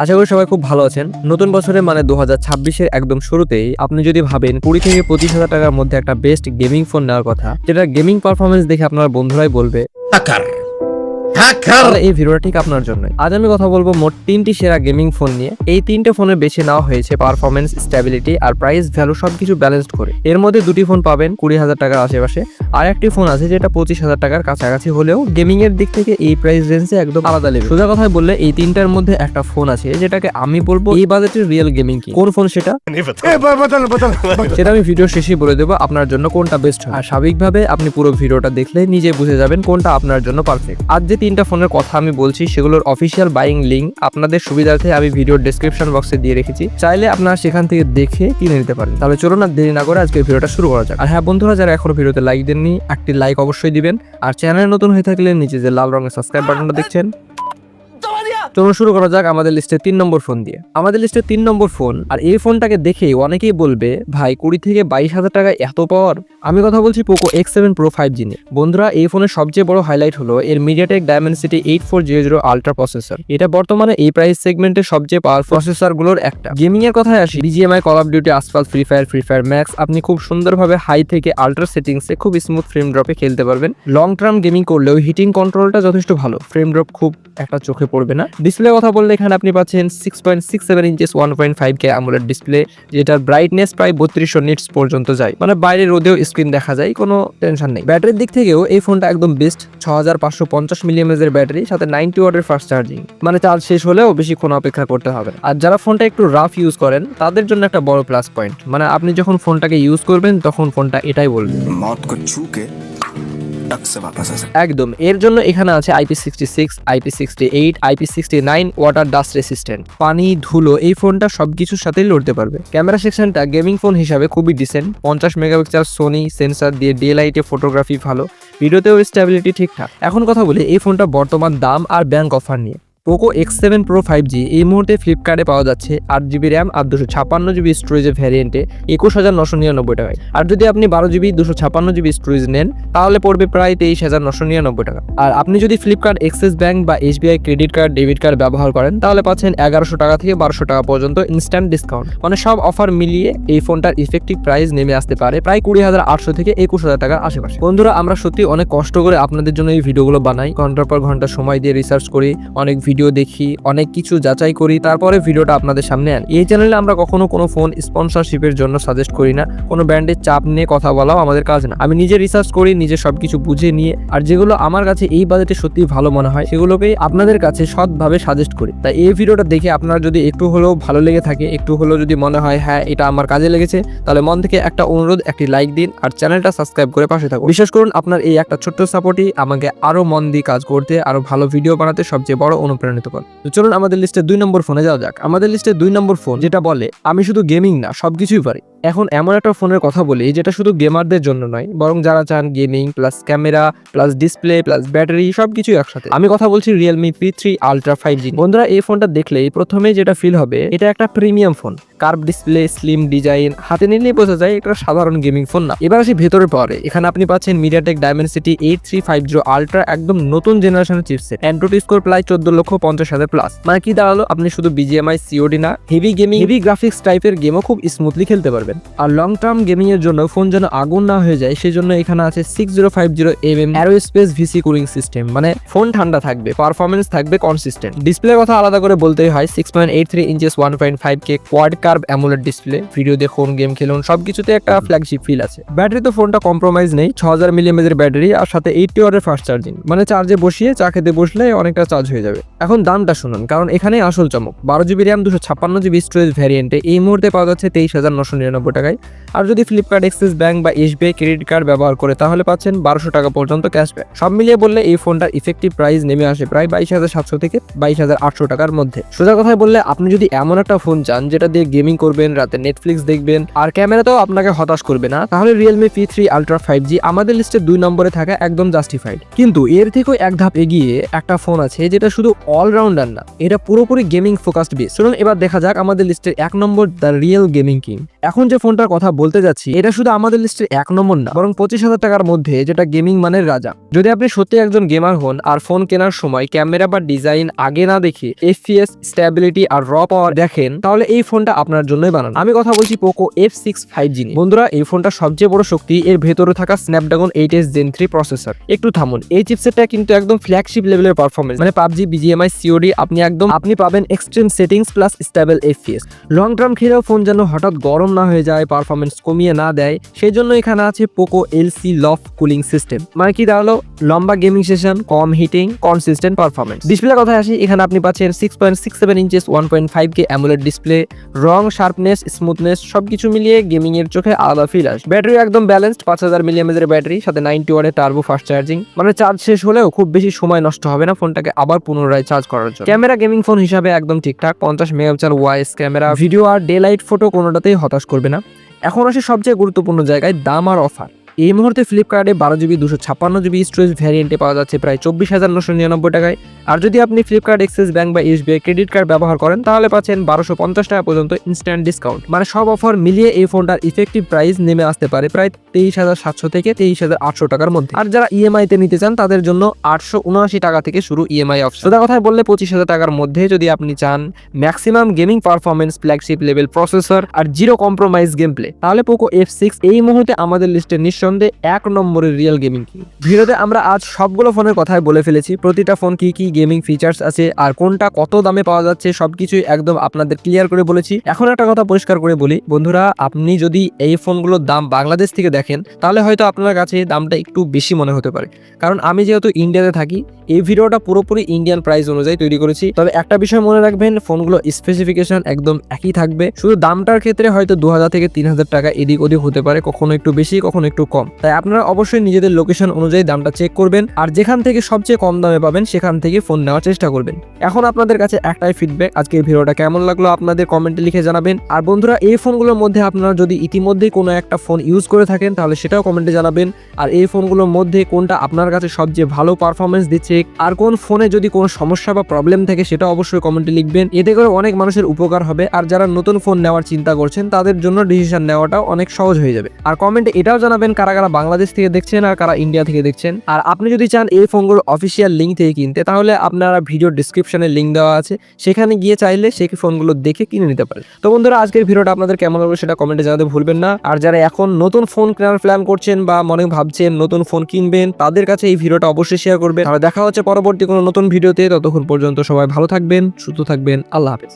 আশা করি সবাই খুব ভালো আছেন। নতুন বছরে মানে 2026-এর একদম শুরুতেই আপনি যদি ভাবেন 20 থেকে 25,000 টাকার মধ্যে একটা বেস্ট গেমিং ফোন নেওয়ার কথা, যেটা গেমিং পারফরমেন্স দেখে আপনার বন্ধুরাই বলবে তাহলে এই ভিডিওটা ঠিক আপনার জন্য। আজ আমি কথা বলবো মোট 3টি সেরা গেমিং ফোন নিয়ে। এই 3টে ফোনে বেছে নেওয়া হয়েছে পারফরমেন্স, স্ট্যাবিলিটি আর প্রাইস ভ্যালু সবকিছু ব্যালেন্সড করে। এর মধ্যে দুটি ফোন পাবেন 20,000 টাকার আশেপাশে, আর একটি ফোন আছে যেটা 25,000 টাকার কাছাকাছি হলেও গেমিং এর দিক থেকে এই প্রাইস রেঞ্জে একদম আলাদা লেভেল। সোজা কথায় বললে এই তিনটার মধ্যে একটা ফোন আছে যেটাকে আমি বলবো এই বাজেটের রিয়েল গেমিং কি। কোন ফোন সেটা সেটা আমি ভিডিও শেষে বলে দেবো আপনার জন্য কোনটা বেস্ট হয়। আর স্বাভাবিকভাবে আপনি পুরো ভিডিওটা দেখলে নিজে বুঝে যাবেন কোনটা আপনার জন্য পারফেক্ট। আজ যে 3টা ফোনের কথা আমি বলছি সেগুলোর অফিসিয়াল বাইং লিঙ্ক আপনাদের সুবিধার্থে আমি ভিডিওর ডেসক্রিপশন বক্সে দিয়ে রেখেছি, চাইলে আপনারা সেখান থেকে দেখে কিনে নিতে পারেন। তাহলে চলুন না দেরি না করে আজকে ভিডিওটা শুরু করা যাক। আর হ্যাঁ বন্ধুরা, যারা এখনো ভিডিওতে লাইক দেননি একটি লাইক অবশ্যই দিবেন, আর চ্যানেলে নতুন হয়ে থাকলে নিচে যে লাল রঙের সাবস্ক্রাইব বাটনটা দেখছেন। চলুন শুরু করা যাক আমাদের লিস্টে 3 নম্বর ফোন দিয়ে। আমাদের লিস্টে 3 নম্বর ফোন, আর এই ফোনটাকে দেখেই অনেকেই বলবে ভাই 20 থেকে 22,000 টাকা এত পাওয়ার। আমি কথা বলছি পোকো X7 Pro 5G নিয়ে। বন্ধুরা, এই ফোনের সবচেয়ে বড় হাইলাইট হলো এর মিডিয়াটেক ডায়মেনসিটি 8400 আলট্রা প্রসেসর। এটা বর্তমানে এই প্রাইস সেগমেন্টের সবচেয়ে পাওয়ারফুল প্রসেসরগুলোর একটা। গেমিং এর কথায় আসি, BGMI, call of duty, asphalt, free fire max আপনি খুব সুন্দরভাবে হাই থেকে আলট্রা সেটিংসে খুব স্মুথ ফ্রেম ড্রপে খেলতে পারবেন। লং টার্ম গেমিং করলেও হিটিং কন্ট্রোলটা যথেষ্ট ভালো, ফ্রেম ড্রপ খুব একটা চোখে পড়বে না। ডিসপ্লে কথা বললে এখানে আপনি পাচ্ছেন 6.67 ইঞ্চেস 1.5K AMOLED ডিসপ্লে, যেটার ব্রাইটনেস প্রায় 3200 নিটস পর্যন্ত যায়, মানে বাইরে রোদেও স্ক্রিন দেখা যায়, কোনো টেনশন নেই। ব্যাটারির দিক থেকেও এই ফোনটা একদম বেস্ট। 6550 mAh এর ব্যাটারি, সাথে 90 ওয়াটের ফাস্ট চার্জিং, মানে চার্জ শেষ হলেও বেশিক্ষণ অপেক্ষা করতে হবে না। আর যারা ফোনটা একটু রাফ ইউজ করেন তাদের জন্য একটা বড় প্লাস পয়েন্ট, মানে আপনি যখন ফোনটাকে ইউজ করবেন তখন ফোনটা এটাই বলবে মौत को छू के একদম। এর জন্য এখানে আছে IP66, IP68, IP69 water dust resistant. পানি, ধুলো এই ফোনটা সবকিছুর সাথেই লড়তে পারবে। ক্যামেরা সেকশনটা গেমিং ফোন হিসাবে খুবই ডিসেন্ট। 50 মেগাপিক্সেল সোনি সেন্সর দিয়ে ডে লাইটে ফটোগ্রাফি ভালো, ভিডিওতেও স্টেবিলিটি ঠিকঠাক। এখন কথা বলি এই ফোনটা বর্তমান দাম আর ব্যাংক অফার নিয়ে। পোকো X7 Pro 5G এই মুহূর্তে ফ্লিপকার্টে পাওয়া যাচ্ছে 8GB র্যাম আর 256GB স্টোরেজের ভ্যারিয়েন্টে 21,999 টাকায়। আর যদি আপনি 12GB 256GB স্টোরেজ নেন তাহলে পড়বে প্রায় 23,999 টাকা। আর আপনি যদি ফ্লিপকার্ট এক্সিস ব্যাংক বা SBI credit card, debit card ব্যবহার করেন তাহলে পাচ্ছেন 1100 টাকা থেকে 1200 টাকা পর্যন্ত ইনস্ট্যান্ট ডিসকাউন্ট। মানে সব অফার মিলিয়ে এই ফোনটার ইফেক্টিভ প্রাইস নেমে আসতে পারে প্রায় 20,800 থেকে 21,000 টাকার আশেপাশে। বন্ধুরা, আমরা সত্যি অনেক কষ্ট করে আপনাদের জন্য এই ভিডিওগুলো বানাই, ঘন্টার পর ঘন্টা সময় দিয়ে রিসার্চ করি, অনেক ভিডিও দেখি, অনেক কিছু যাচাই করি, তারপরে ভিডিওটা আপনাদের সামনে আনি। এই চ্যানেলে আমরা কখনো কোনো ফোন স্পন্সরশিপের জন্য সাজেস্ট করি না, কোনো ব্র্যান্ডের চাপ নিয়ে কথা বলাও আমাদের কাজ না। আমি নিজে রিসার্চ করি, নিজে সবকিছু বুঝে নিয়ে, আর যেগুলো আমার কাছে এই বাজেটে সত্যি ভালো মনে হয় সেগুলোকেই আপনাদের কাছে সৎভাবে সাজেস্ট করি। তাই এই ভিডিওটা দেখে আপনারা যদি একটু হলেও ভালো লেগে থাকে, একটু হলেও যদি মনে হয় হ্যাঁ এটা আমার কাজে লেগেছে, তাহলে মন থেকে একটা অনুরোধ, একটি লাইক দিন আর চ্যানেলটা সাবস্ক্রাইব করে পাশে থাকুন। বিশ্বাস করুন আপনার এই একটা ছোট্ট সাপোর্টই আমাকে আরো মন দিয়ে কাজ করতে, আরো ভালো ভিডিও বানাতে সবচেয়ে বড় অনুপ্রাণিত করে। তো চলুন আমাদের লিস্টে 2 নম্বর ফোনে যাওয়া যাক। আমাদের লিস্টে 2 নম্বর ফোন যেটা বলে আমি শুধু গেমিং না সবকিছুই পারি। এখন এমন একটা ফোনের কথা বলি যেটা শুধু গেমারদের জন্য নয়, বরং যারা চান gaming plus camera plus display plus battery সবকিছু একসাথে। আমি কথা বলছি Realme P3 Ultra 5G। বন্ধুরা, এই ফোনটা দেখলেই প্রথমে যেটা ফিল হবে এটা একটা premium phone. Curve display, slim design, হাতে নিলেই বোঝা যায় এটা সাধারণ গেমিং ফোন না। এবার আসি ভেতরের পাওয়ারে। এখানে আপনি পাচ্ছেন MediaTek Dimensity 8350 Ultra, একদম নতুন জেনারেশনের চিপসেট। অ্যান্ড্রয়েড স্কোর প্রায় 14,50,000 প্লাস। মানে কি দাঁড়ালো, আপনি শুধু BGMI COD না, হেভি গেমিং, হেভি গ্রাফিক্স টাইপের গেমও খুব স্মুথলি খেলতে পারবেন। আর লং টার্ম গেমিং এর জন্য ফোন যেন আগুন না হয়ে যায় সেজন্য এখানে আছে 6050mm aerospace VC cooling system, মানে ফোন ঠান্ডা থাকবে, পারফরমেন্স থাকবে কনসিস্টেন্ট। ডিসপ্লের কথা আলাদা করে বলতেই হয়, 6.83 inches 1.5K quad curve AMOLED display. Video দেখুন, গেম খেলুন, সবকিছুতে একটা ফ্ল্যাগশিপ ফিল আছে। ব্যাটারি তো ফোনটা কম্প্রোমাইজ নেই, 6000 mAh এর ব্যাটারি আর সাথে 80 ওয়াটের ফাস্ট চার্জিং, মানে চার্জে বসিয়ে চা খেতে বসলে অনেকটা চার্জ হয়ে যাবে। এখন দামটা শুনুন, কারণ এখানে আসল চমক। 12GB র্যাম 256GB স্টোরেজ ভ্যারিয়েন্টে এই মুহূর্তে পাওয়া যাচ্ছে 23,999 টাকায়। আর যদি ফ্লিপকার্ট এক্সিস ব্যাংক বা SBI ক্রেডিট কার্ড ব্যবহার করে তাহলে পাচ্ছেন 1200 টাকা পর্যন্ত ক্যাশব্যাক। সব মিলিয়ে বললে এই ফোনটার ইফেক্টিভ প্রাইস নেমে আসে প্রায় 22,700 থেকে 22,800 টাকার মধ্যে। সোজা কথায় বললে আপনি যদি এমন একটা ফোন চান যেটা দিয়ে গেমিং করবেন, রাতে নেটফ্লিক্স দেখবেন, আর ক্যামেরাতেও আপনাকে হতাশ করবে না, তাহলে Realme P3 Ultra 5G আমাদের লিস্টে 2 নম্বরে থাকা একদম জাস্টিফাইড। কিন্তু এর থেকেও এক ধাপ এগিয়ে একটা ফোন আছে যেটা শুধু অলরাউন্ডার না, এটা পুরোপুরি গেমিং ফোকাসড বেস। চলুন এবার দেখা যাক আমাদের লিস্টের 1 নম্বর দ্য রিয়েল গেমিং কিং। এখন যে ফোনটার কথা বলতে যাচ্ছি এটা শুধু আমাদের লিস্টের 1 নম্বর না, বরং 25,000 টাকার মধ্যে, যেটা গেমিং মানের রাজা। যদি আপনি সত্যি একজন গেমার হন আর ফোন কেনার সময় ক্যামেরা বা ডিজাইন আগে না দেখে FPS, স্ট্যাবিলিটি আর র পাওয়ার দেখেন, তাহলে এই ফোনটা আপনার জন্যই বানানো। আমি কথা বলছি পোকো F6 5G নিয়ে। বন্ধুরা, এই ফোনটা সবচেয়ে বড় শক্তি এর ভেতরে থাকা স্ন্যাপড্রাগন 8s Gen 3 প্রসেসর। একটু থামুন, এই চিপসেটটা কিন্তু একদম ফ্ল্যাগশিপ লেভেলের পারফরমেন্স, মানে PUBG, BGMI, COD আপনি পাবেন extreme settings plus stable FPS। Long term খেলেও ফোন যেন হঠাৎ গরম না হয়ে যায়, পারফরমেন্স কমিয়ে না দেয়, সেই জন্য এখানে আছে Poco LC loaf cooling system. মানে কি দাঁড়ালো, লম্বা গেমিং সেশন, কম হিটিং, কনসিস্টেন্ট পারফরমেন্স। ডিসপ্লে কথায় আসি, এখানে আপনি পাচ্ছেন 6.67 ইঞ্চেস 1.5K অ্যামোলেড ডিসপ্লে। রং, শার্পনেস, স্মুথনেস সবকিছু মিলিয়ে গেমিং এর চোখে আলাদা ফিল আসে। ব্যাটারি একদম ব্যালেন্সড, 5000 mAh এর ব্যাটারি, সাথে 90 ওয়াটের টার্বো ফাস্ট চার্জিং। মানে চার্জ শেষ হলেও খুব বেশি সময় নষ্ট হবে না ফোনটাকে আবার পুনরায় চার্জ করার জন্য। ক্যামেরা গেমিং ফোন হিসাবে একদম ঠিকঠাক, 50 মেগাপিক্সেল ওয়াইস ক্যামেরা, ভিডিও আর ডে লাইট ফটো কোনোটাতেই হতাশ করবে না। এখন আসে সবচেয়ে গুরুত্বপূর্ণ জায়গায়, দাম আর অফার। এই মুহূর্তে ফ্লিপকার্টে 12GB 256GB স্টোরেজ ভ্যারিয়েন্টে পাওয়া যাচ্ছে প্রায় 24,999 টাকায়। আর যদি আপনি ফ্লিপকার্ট এক্সিস ব্যাংক বা SBI ক্রেডিট কার্ড ব্যবহার করেন তাহলে পাচ্ছেন 1250 টাকা পর্যন্ত ইনস্ট্যান্ট ডিসকাউন্ট। মানে সব অফার মিলিয়ে এই ফোনটার ইফেক্টিভ প্রাইস নেমে আসতে পারে প্রায় 23,700 থেকে 23,800 টাকার মধ্যে। আর যারা EMI তে নিতে চান তাদের জন্য 879 টাকা থেকে শুরু EMI অপশন। সোজা কথায় বললে 25,000 টাকার মধ্যে যদি আপনি চান maximum gaming performance, flagship level processor আর জিরো কম্প্রোমাইজ গেম প্লে, তাহলে পোকো F6 এই মুহূর্তে আমাদের লিস্টে নিঃসন্দেহে 1 নম্বরের রিয়েল গেমিং কিং। ভিডিওতে আমরা আজ সবগুলো ফোনের কথাই বলে ফেলেছি, প্রতিটা ফোন কি কি গেমিং ফিচার্স আছে আর কোনটা কত দামে পাওয়া যাচ্ছে সবকিছুই একদম আপনাদের ক্লিয়ার করে বলেছি। এখন একটা কথা পরিষ্কার করে বলি বন্ধুরা, আপনি যদি এই ফোনগুলোর দাম বাংলাদেশ থেকে দেখেন তাহলে হয়তো আপনার কাছে দামটা একটু বেশি মনে হতে পারে, কারণ আমি যেহেতু ইন্ডিয়াতে থাকি এই ভিডিওটা পুরোপুরি ইন্ডিয়ান প্রাইস অনুযায়ী তৈরি করেছি। তবে একটা বিষয় মনে রাখবেন, ফোনগুলো স্পেসিফিকেশন একদম একই থাকবে, শুধু দামটার ক্ষেত্রে হয়তো 2000 থেকে 3000 টাকা এদিক ওদিক হতে পারে, কখনো একটু বেশি কখনো একটু কম। তাই আপনারা অবশ্যই নিজেদের লোকেশন অনুযায়ী দামটা চেক করবেন আর যেখান থেকে সবচেয়ে কম দামে পাবেন সেখান থেকে ফোন নেওয়ার চেষ্টা করবেন। এখন আপনাদের কাছে একটাই ফিডব্যাক, আজকে এই ভিডিওটা কেমন লাগলো আপনাদের কমেন্টে লিখে জানাবেন। আর বন্ধুরা, এই ফোনগুলোর মধ্যে আপনারা যদি ইতিমধ্যেই কোনো একটা ফোন ইউজ করে থাকেন তাহলে সেটাও কমেন্টে জানাবেন। আর এই ফোনগুলোর মধ্যে কোনটা আপনার কাছে সবচেয়ে ভালো পারফরমেন্স দিচ্ছে আর কোন ফোনে যদি কোনো সমস্যা বা প্রবলেম থাকে সেটা অবশ্যই কমেন্টে লিখবেন, এতে করে অনেক মানুষের উপকার হবে। আর যারা নতুন ফোন নেওয়ার চিন্তা করছেন তাদের জন্য ডিসিশন নেওয়াটাও অনেক সহজ হয়ে যাবে। আর কমেন্টে এটাও জানাবেন কারা কারা বাংলাদেশ থেকে দেখছেন আর কারা ইন্ডিয়া থেকে দেখছেন। আর আপনি যদি চান এই ফোনগুলোর অফিসিয়াল লিঙ্ক থেকে কিনতে, তাহলে আপনারা ভিডিও ডিসক্রিপশনে লিঙ্ক দেওয়া আছে, সেখানে গিয়ে চাইলে সেই ফোনগুলো দেখে কিনে নিতে পারেন। তো বন্ধুরা, আজকের ভিডিওটা আপনাদের কেমন লাগলো সেটা কমেন্টে জানাতে ভুলবেন না। আর যারা এখন নতুন ফোন কেনার প্ল্যান করছেন বা মনে ভাবছেন নতুন ফোন কিনবেন, তাদের কাছে এই ভিডিওটা অবশ্যই শেয়ার করবেন। আর দেখা হচ্ছে পরবর্তী কোনো নতুন ভিডিওতে, ততক্ষণ পর্যন্ত সবাই ভালো থাকবেন, সুস্থ থাকবেন, আল্লাহ হাফেজ।